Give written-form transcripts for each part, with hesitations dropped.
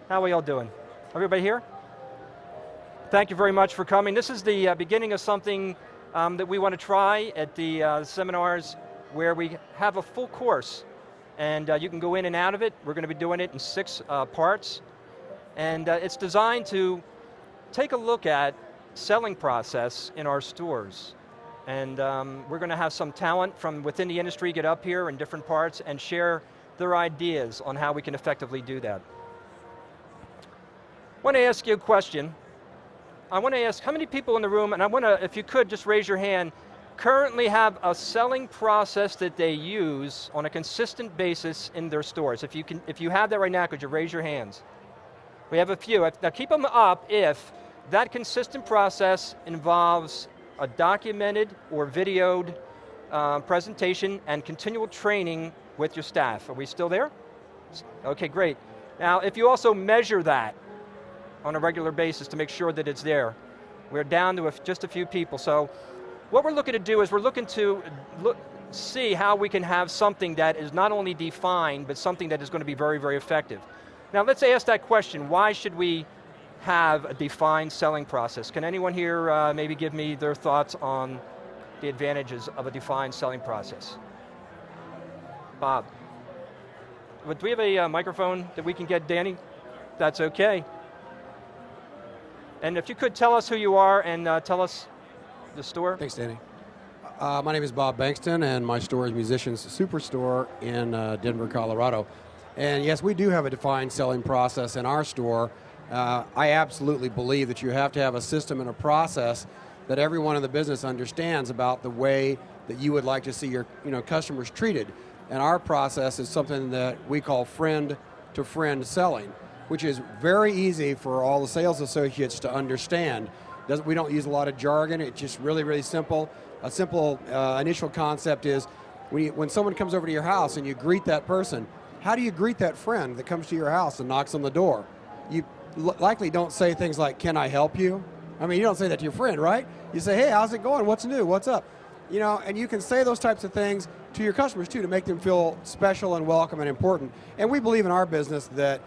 How are we all doing? Everybody here? Thank you very much for coming. This is the beginning of something that we want to try at the seminars where we have a full course. And you can go in and out of it. We're going to be doing it in 6 parts. And it's designed to take a look at selling process in our stores. And we're going to have some talent from within the industry get up here in different parts and share their ideas on how we can effectively do that. I want to ask you a question. I want to ask how many people in the room, and I want to, if you could, just raise your hand, currently have a selling process that they use on a consistent basis in their stores. If you have that right now, could you raise your hands? We have a few. Now keep them up if that consistent process involves a documented or videoed presentation and continual training with your staff. Are we still there? Okay, great. Now, if you also measure that on a regular basis to make sure that it's there, we're down to just a few people. So what we're looking to do is we're looking to see how we can have something that is not only defined, but something that is going to be very, very effective. Now let's ask that question, why should we have a defined selling process? Can anyone here maybe give me their thoughts on the advantages of a defined selling process? Bob. Do we have a microphone that we can get Danny? That's okay. And if you could tell us who you are and tell us the store. Thanks, Danny. My name is Bob Bankston, and my store is Musicians Superstore in Denver, Colorado. And yes, we do have a defined selling process in our store. I absolutely believe that you have to have a system and a process that everyone in the business understands about the way that you would like to see your customers treated. And our process is something that we call friend-to-friend selling, which is very easy for all the sales associates to understand. We don't use a lot of jargon, it's just really, really simple. A simple initial concept is when someone comes over to your house and you greet that person, how do you greet that friend that comes to your house and knocks on the door? You likely don't say things like, "Can I help you?" I mean, you don't say that to your friend, right? You say, "Hey, how's it going? What's new? What's up?" And you can say those types of things to your customers too to make them feel special and welcome and important. And we believe in our business that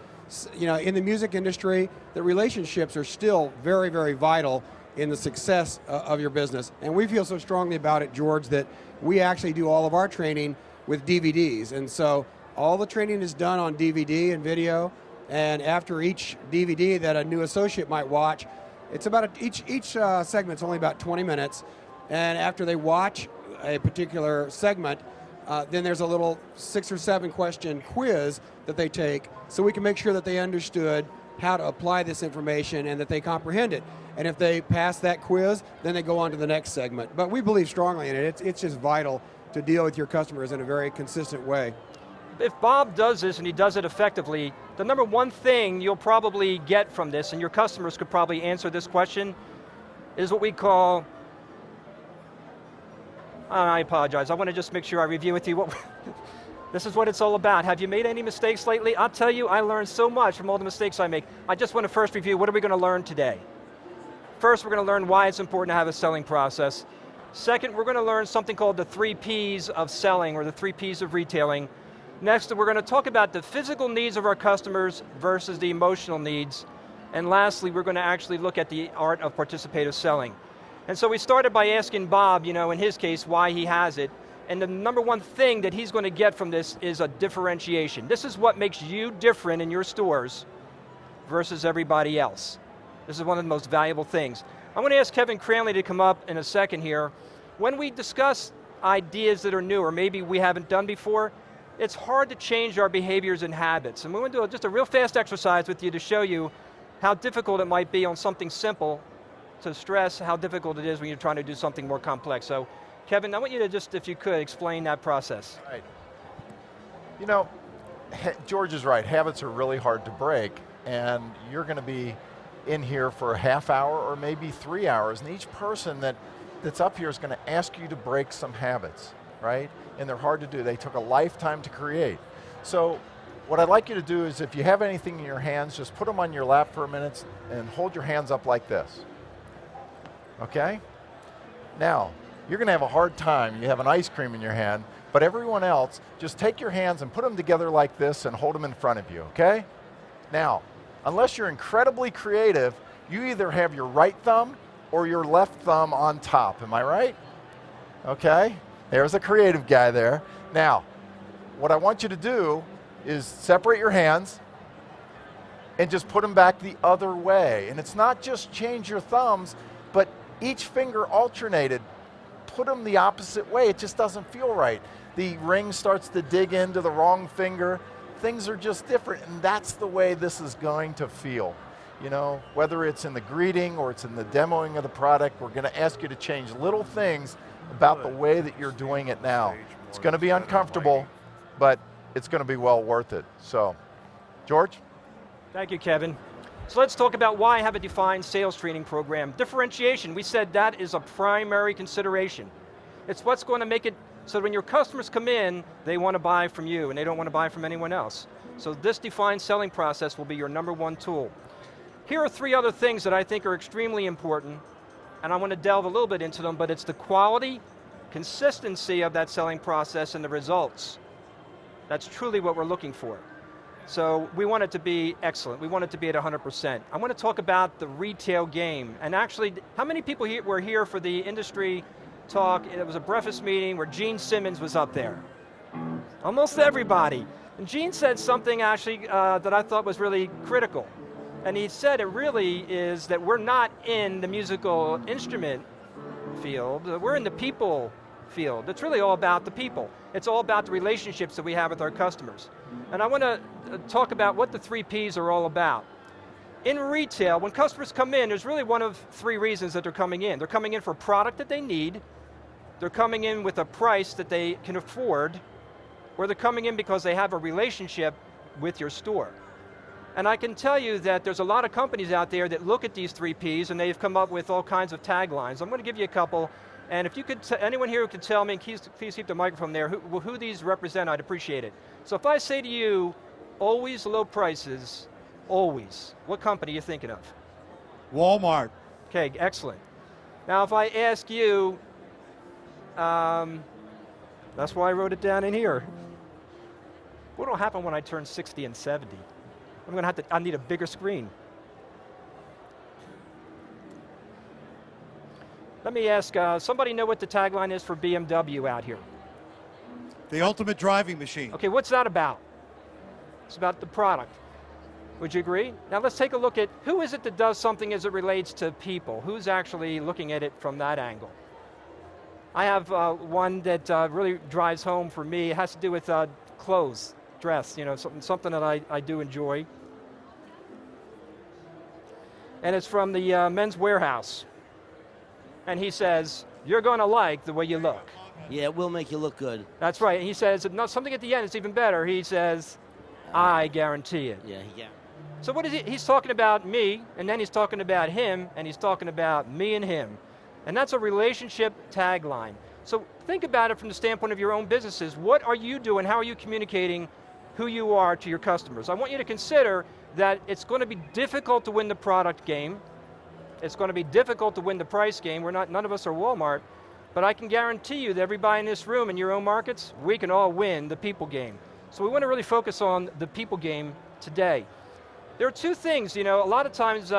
in the music industry, the relationships are still very, very vital in the success of your business. And we feel so strongly about it, George, that we actually do all of our training with DVDs. And so all the training is done on DVD and video. And after each DVD that a new associate might watch, it's about each segment's only about 20 minutes. And after they watch a particular segment, then there's a little 6 or 7 question quiz that they take so we can make sure that they understood how to apply this information and that they comprehend it. And if they pass that quiz, then they go on to the next segment. But we believe strongly in it. It's just vital to deal with your customers in a very consistent way. If Bob does this and he does it effectively, the number one thing you'll probably get from this, and your customers could probably answer this question, is what we call, I apologize, I want to just make sure I review with you this is what it's all about. Have you made any mistakes lately? I'll tell you, I learned so much from all the mistakes I make. I just want to first review, what are we going to learn today? First, we're going to learn why it's important to have a selling process. Second, we're going to learn something called the 3 Ps of selling, or the 3 Ps of retailing. Next, we're going to talk about the physical needs of our customers versus the emotional needs. And lastly, we're going to actually look at the art of participative selling. And so we started by asking Bob, in his case, why he has it. And the number one thing that he's going to get from this is a differentiation. This is what makes you different in your stores versus everybody else. This is one of the most valuable things. I'm going to ask Kevin Cranley to come up in a second here. When we discuss ideas that are new or maybe we haven't done before, it's hard to change our behaviors and habits. And we're going to do just a real fast exercise with you to show you how difficult it might be on something simple to stress how difficult it is when you're trying to do something more complex. So, Kevin, I want you to just, if you could, explain that process. Right. George is right. Habits are really hard to break, and you're going to be in here for a half hour or maybe 3 hours, and each person that's up here is going to ask you to break some habits, right? And they're hard to do. They took a lifetime to create. So what I'd like you to do is, if you have anything in your hands, just put them on your lap for a minute and hold your hands up like this. Okay? Now, you're going to have a hard time. You have an ice cream in your hand, but everyone else, just take your hands and put them together like this and hold them in front of you, okay? Now, unless you're incredibly creative, you either have your right thumb or your left thumb on top, am I right? Okay, there's a creative guy there. Now, what I want you to do is separate your hands and just put them back the other way. And it's not just change your thumbs, but each finger alternated. Put them the opposite way, it just doesn't feel right. The ring starts to dig into the wrong finger. Things are just different, and that's the way this is going to feel. You know, whether it's in the greeting or it's in the demoing of the product, we're going to ask you to change little things about the way that you're doing it now. It's going to be uncomfortable, but it's going to be well worth it. So, George? Thank you, Kevin. So let's talk about why I have a defined sales training program. Differentiation, we said that is a primary consideration. It's what's going to make it so when your customers come in, they want to buy from you and they don't want to buy from anyone else. So this defined selling process will be your #1 tool. Here are 3 other things that I think are extremely important, and I want to delve a little bit into them, but it's the quality, consistency of that selling process and the results. That's truly what we're looking for. So we want it to be excellent. We want it to be at 100%. I want to talk about the retail game. And actually, how many people were here for the industry talk? It was a breakfast meeting where Gene Simmons was up there. Almost everybody. And Gene said something actually that I thought was really critical. And he said it really is that we're not in the musical instrument field, we're in the people field. It's really all about the people. It's all about the relationships that we have with our customers. And I want to talk about what the 3 Ps are all about. In retail, when customers come in, there's really one of 3 reasons that they're coming in. They're coming in for a product that they need, they're coming in with a price that they can afford, or they're coming in because they have a relationship with your store. And I can tell you that there's a lot of companies out there that look at these 3 Ps and they've come up with all kinds of taglines. I'm going to give you a couple, and if you could, anyone here who could tell me, please keep the microphone there, who these represent, I'd appreciate it. So if I say to you, always low prices, always, what company are you thinking of? Walmart. Okay, excellent. Now if I ask you, that's why I wrote it down in here. What will happen when I turn 60 and 70? I'm going to I need a bigger screen. Let me ask, somebody know what the tagline is for BMW out here? The ultimate driving machine. Okay, what's that about? It's about the product. Would you agree? Now let's take a look at who is it that does something as it relates to people? Who's actually looking at it from that angle? I have one that really drives home for me. It has to do with clothes, dress, you know, something that I do enjoy. And it's from the Men's Warehouse. And he says, you're going to like the way you look. Yeah, it will make you look good. That's right. And he says, no, something at the end is even better. He says, I guarantee it. Yeah. So what is it? He's talking about me, and then he's talking about him, and he's talking about me and him. And that's a relationship tagline. So think about it from the standpoint of your own businesses. What are you doing? How are you communicating who you are to your customers? I want you to consider that it's going to be difficult to win the product game. It's going to be difficult to win the price game. None of us are Walmart, but I can guarantee you that everybody in this room in your own markets, we can all win the people game. So we want to really focus on the people game today. There are 2 things, you know, a lot of times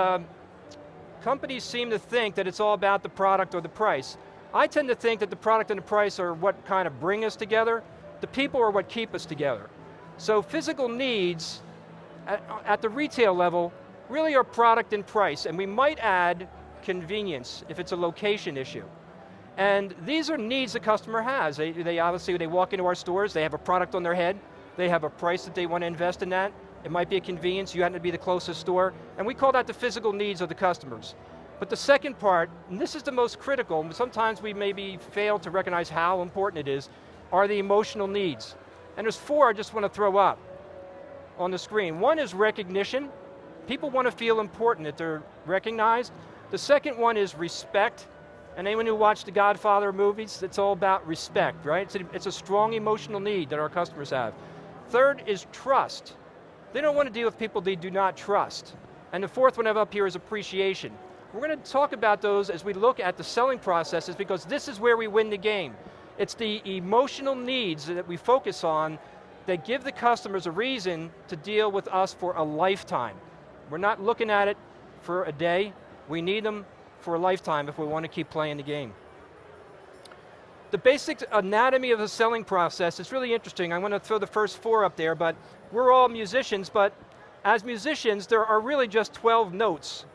companies seem to think that it's all about the product or the price. I tend to think that the product and the price are what kind of bring us together. The people are what keep us together. So physical needs at the retail level really are product and price, and we might add convenience if it's a location issue. And these are needs the customer has. They obviously, when they walk into our stores, they have a product on their head, they have a price that they want to invest in that. It might be a convenience, you happen to be the closest store, and we call that the physical needs of the customers. But the second part, and this is the most critical, and sometimes we maybe fail to recognize how important it is, are the emotional needs. And there's 4 I just want to throw up on the screen. One is recognition. People want to feel important, that they're recognized. The second one is respect. And anyone who watched the Godfather movies, it's all about respect, right? It's a strong emotional need that our customers have. Third is trust. They don't want to deal with people they do not trust. And the 4th one I have up here is appreciation. We're going to talk about those as we look at the selling processes, because this is where we win the game. It's the emotional needs that we focus on that give the customers a reason to deal with us for a lifetime. We're not looking at it for a day. We need them for a lifetime if we want to keep playing the game. The basic anatomy of the selling process is really interesting. I want to throw the first 4 up there, but we're all musicians, but as musicians, there are really just 12 notes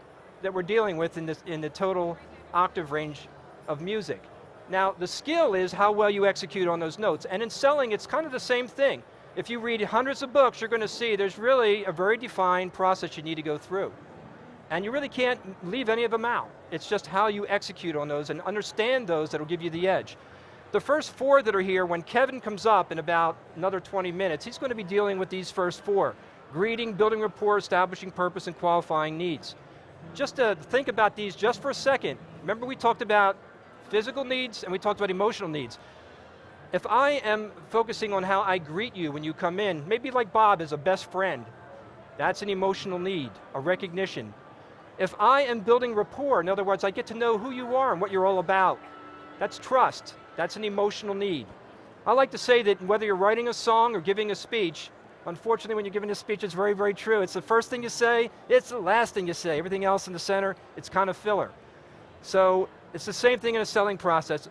that we're dealing with in the total octave range of music. Now, the skill is how well you execute on those notes, and in selling, it's kind of the same thing. If you read hundreds of books, you're going to see there's really a very defined process you need to go through. And you really can't leave any of them out. It's just how you execute on those and understand those that'll give you the edge. The first 4 that are here, when Kevin comes up in about another 20 minutes, he's going to be dealing with these first 4. Greeting, building rapport, establishing purpose, and qualifying needs. Just to think about these just for a second, remember we talked about physical needs and we talked about emotional needs. If I am focusing on how I greet you when you come in, maybe like Bob is a best friend, that's an emotional need, a recognition. If I am building rapport, in other words, I get to know who you are and what you're all about, that's trust, that's an emotional need. I like to say that whether you're writing a song or giving a speech, unfortunately when you're giving a speech it's very, very true. It's the first thing you say, it's the last thing you say. Everything else in the center, it's kind of filler. So it's the same thing in a selling process.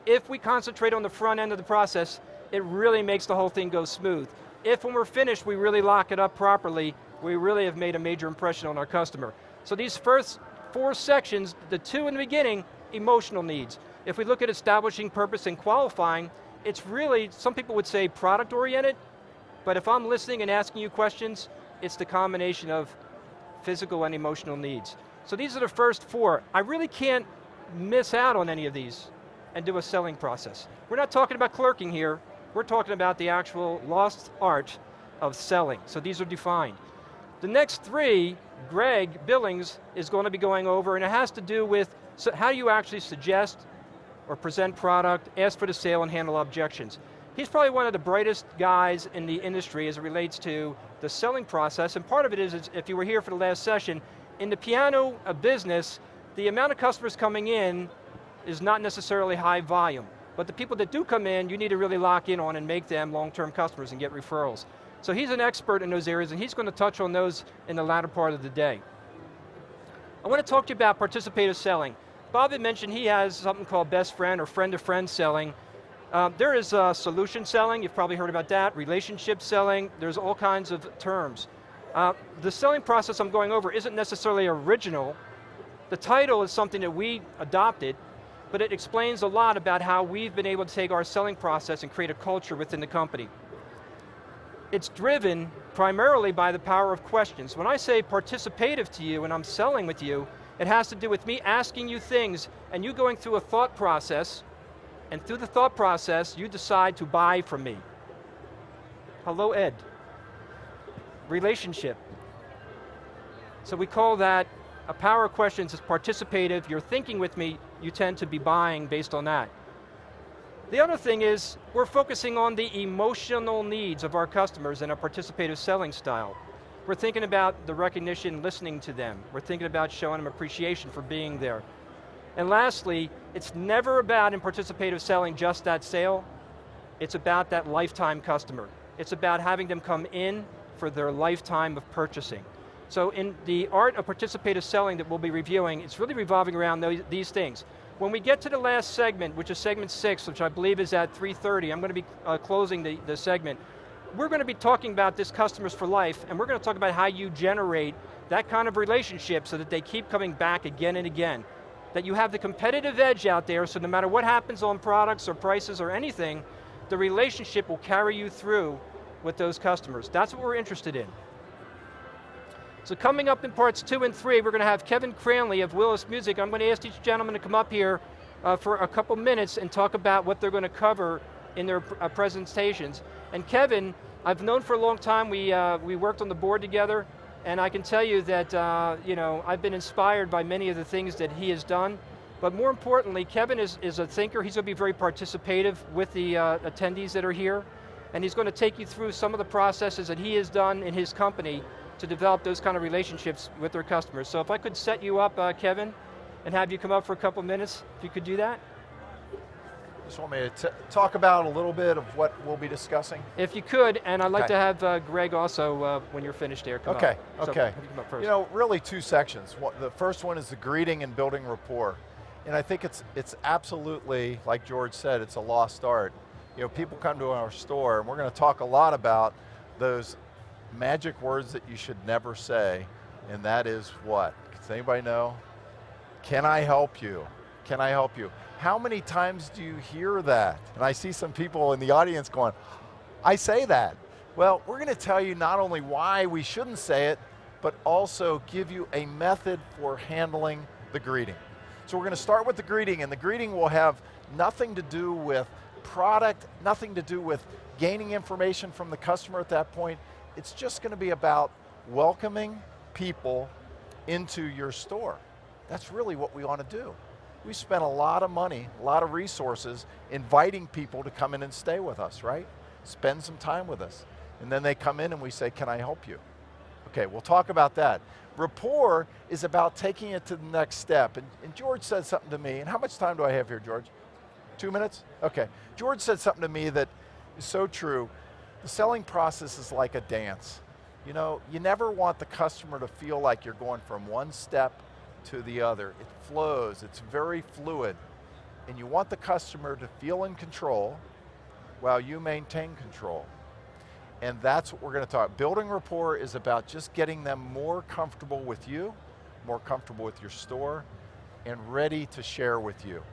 If we concentrate on the front end of the process, it really makes the whole thing go smooth. If when we're finished we really lock it up properly, we really have made a major impression on our customer. So these first 4 sections, the 2 in the beginning, emotional needs. If we look at establishing purpose and qualifying, it's really, some people would say product oriented, but if I'm listening and asking you questions, it's the combination of physical and emotional needs. So these are the first 4. I really can't miss out on any of these and do a selling process. We're not talking about clerking here, we're talking about the actual lost art of selling. So these are defined. The next 3, Greg Billings is going to be going over, and it has to do with how you actually suggest or present product, ask for the sale, and handle objections. He's probably one of the brightest guys in the industry as it relates to the selling process, and part of it is if you were here for the last session, in the piano business, the amount of customers coming in is not necessarily high volume, but the people that do come in, you need to really lock in on and make them long-term customers and get referrals. So he's an expert in those areas, and he's going to touch on those in the latter part of the day. I want to talk to you about participative selling. Bob had mentioned he has something called best friend or friend-to-friend selling. There is solution selling, you've probably heard about that, relationship selling, there's all kinds of terms. The selling process I'm going over isn't necessarily original. The title is something that we adopted, but it explains a lot about how we've been able to take our selling process and create a culture within the company. It's driven primarily by the power of questions. When I say participative to you and I'm selling with you, it has to do with me asking you things and you going through a thought process, and through the thought process, you decide to buy from me. Hello, Ed. Relationship. So we call that a power of questions is participative. You're thinking with me, you tend to be buying based on that. The other thing is, we're focusing on the emotional needs of our customers in a participative selling style. We're thinking about the recognition, listening to them. We're thinking about showing them appreciation for being there. And lastly, it's never about, in participative selling, just that sale. It's about that lifetime customer. It's about having them come in for their lifetime of purchasing. So in the art of participative selling that we'll be reviewing, it's really revolving around these things. When we get to the last segment, which is segment 6, which I believe is at 3:30, I'm going to be closing the segment. We're going to be talking about this customers for life, and we're going to talk about how you generate that kind of relationship so that they keep coming back again and again. That you have the competitive edge out there, so no matter what happens on products or prices or anything, the relationship will carry you through with those customers. That's what we're interested in. So coming up in parts 2 and 3, we're going to have Kevin Cranley of Willis Music. I'm going to ask each gentleman to come up here for a couple minutes and talk about what they're going to cover in their presentations. And Kevin, I've known for a long time. We worked on the board together, and I can tell you that I've been inspired by many of the things that he has done. But more importantly, Kevin is a thinker. He's going to be very participative with the attendees that are here, and he's going to take you through some of the processes that he has done in his company to develop those kind of relationships with their customers. So if I could set you up, Kevin, and have you come up for a couple minutes, if you could do that. Just want me to talk about a little bit of what we'll be discussing? If you could, and I'd like Okay. to have Greg also, when you're finished here, come Okay, up. So, okay. have you come up first. You know, really two sections. The first one is the greeting and building rapport. And I think it's absolutely, like George said, it's a lost art. You know, people come to our store, and we're going to talk a lot about those magic words that you should never say, and that is what? Does anybody know? Can I help you? Can I help you? How many times do you hear that? And I see some people in the audience going, I say that. Well, we're going to tell you not only why we shouldn't say it, but also give you a method for handling the greeting. So we're going to start with the greeting, and the greeting will have nothing to do with product, nothing to do with gaining information from the customer at that point. It's just going to be about welcoming people into your store. That's really what we want to do. We spent a lot of money, a lot of resources inviting people to come in and stay with us, right? Spend some time with us. And then they come in and we say, can I help you? Okay, we'll talk about that. Rapport is about taking it to the next step. And George said something to me, and how much time do I have here, George? 2 minutes? Okay. George said something to me that is so true. The selling process is like a dance. You know, you never want the customer to feel like you're going from one step to the other. It flows, it's very fluid. And you want the customer to feel in control while you maintain control. And that's what we're going to talk. Building rapport is about just getting them more comfortable with you, more comfortable with your store, and ready to share with you.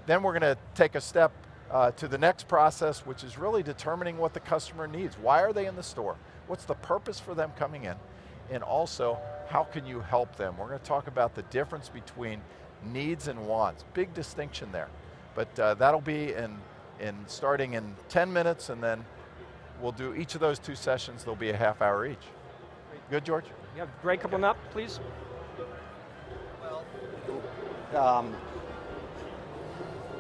Then we're going to take a step to the next process, which is really determining what the customer needs. Why are they in the store? What's the purpose for them coming in? And also, how can you help them? We're going to talk about the difference between needs and wants. Big distinction there. But that'll be starting in 10 minutes, and then we'll do each of those two sessions. There'll be a half hour each. Good, George? Yeah, Greg, come on up, please.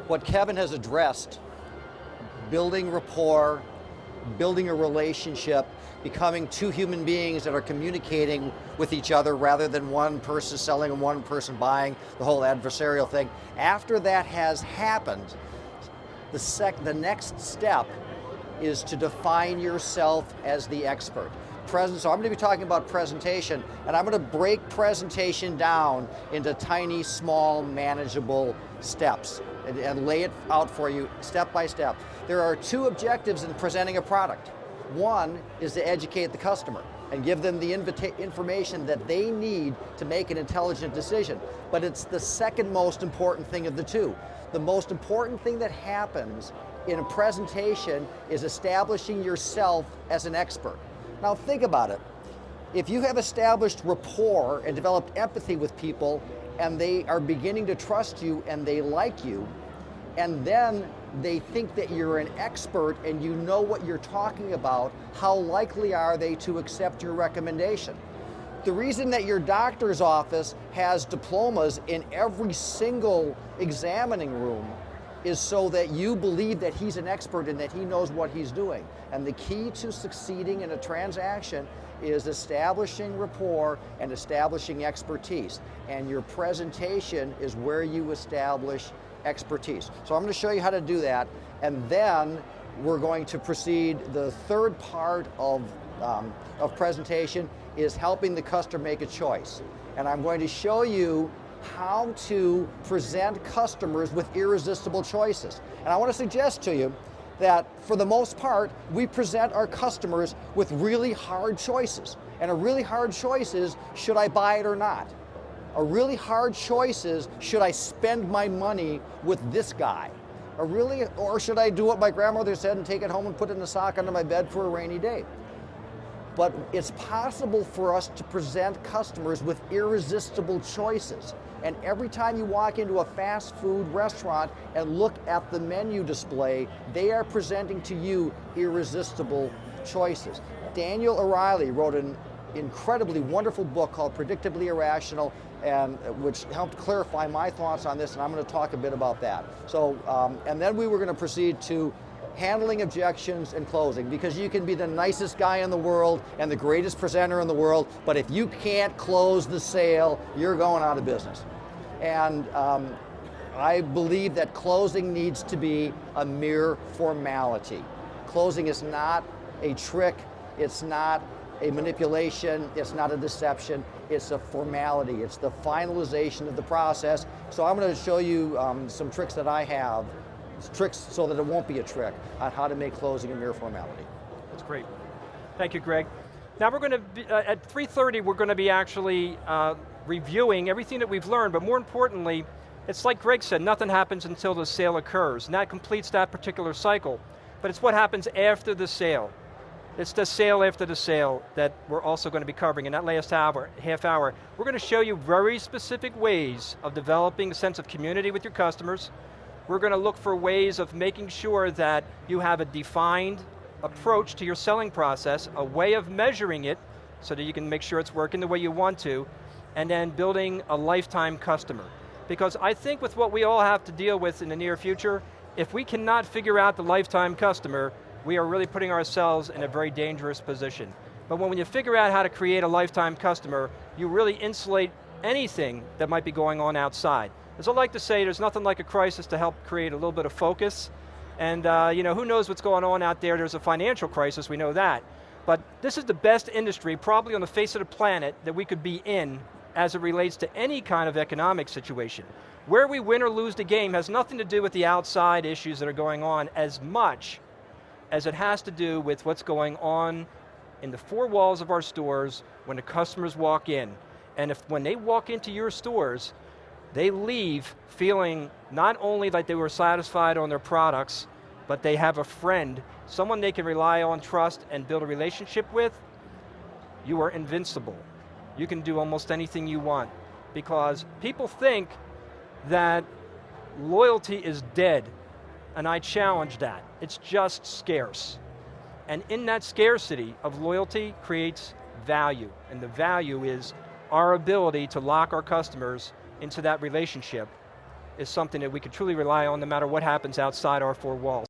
What Kevin has addressed, building rapport, building a relationship, becoming two human beings that are communicating with each other rather than one person selling and one person buying, the whole adversarial thing. After that has happened, the next step is to define yourself as the expert. So I'm going to be talking about presentation, and I'm going to break presentation down into tiny, small, manageable steps and lay it out for you step by step. There are two objectives in presenting a product. One is to educate the customer and give them the information that they need to make an intelligent decision. But it's the second most important thing of the two. The most important thing that happens in a presentation is establishing yourself as an expert. Now think about it. If you have established rapport and developed empathy with people, and they are beginning to trust you and they like you, and then they think that you're an expert and you know what you're talking about, how likely are they to accept your recommendation? The reason that your doctor's office has diplomas in every single examining room is so that you believe that he's an expert and that he knows what he's doing. And the key to succeeding in a transaction is establishing rapport and establishing expertise. And your presentation is where you establish expertise. So I'm going to show you how to do that, and then we're going to proceed. The third part of presentation is helping the customer make a choice. And I'm going to show you how to present customers with irresistible choices. And I want to suggest to you that for the most part, we present our customers with really hard choices. And a really hard choice is, should I buy it or not? A really hard choice is, should I spend my money with this guy? Or should I do what my grandmother said and take it home and put it in a sock under my bed for a rainy day? But it's possible for us to present customers with irresistible choices. And every time you walk into a fast food restaurant and look at the menu display, they are presenting to you irresistible choices. Daniel O'Reilly wrote an incredibly wonderful book called Predictably Irrational, and which helped clarify my thoughts on this, and I'm going to talk a bit about that. So, and then we were going to proceed to handling objections and closing, because you can be the nicest guy in the world and the greatest presenter in the world, but if you can't close the sale, you're going out of business. And I believe that closing needs to be a mere formality. Closing is not a trick, it's not a manipulation, it's not a deception, it's a formality. It's the finalization of the process. So I'm going to show you some tricks that I have, tricks so that it won't be a trick, on how to make closing a mere formality. That's great. Thank you, Greg. Now we're going to be, at 3:30, we're going to be actually reviewing everything that we've learned, but more importantly, it's like Greg said, nothing happens until the sale occurs, and that completes that particular cycle. But it's what happens after the sale. It's the sale after the sale that we're also going to be covering in that last half hour. We're going to show you very specific ways of developing a sense of community with your customers. We're going to look for ways of making sure that you have a defined approach to your selling process, a way of measuring it so that you can make sure it's working the way you want to, and then building a lifetime customer. Because I think with what we all have to deal with in the near future, if we cannot figure out the lifetime customer, we are really putting ourselves in a very dangerous position. But when you figure out how to create a lifetime customer, you really insulate anything that might be going on outside. As I like to say, there's nothing like a crisis to help create a little bit of focus. And who knows what's going on out there? There's a financial crisis, we know that. But this is the best industry probably on the face of the planet that we could be in as it relates to any kind of economic situation. Where we win or lose the game has nothing to do with the outside issues that are going on as much as it has to do with what's going on in the four walls of our stores when the customers walk in. And when they walk into your stores, they leave feeling not only like they were satisfied on their products, but they have a friend, someone they can rely on, trust, and build a relationship with. You are invincible. You can do almost anything you want, because people think that loyalty is dead, and I challenge that. It's just scarce. And in that scarcity of loyalty creates value, and the value is our ability to lock our customers into that relationship is something that we can truly rely on no matter what happens outside our four walls.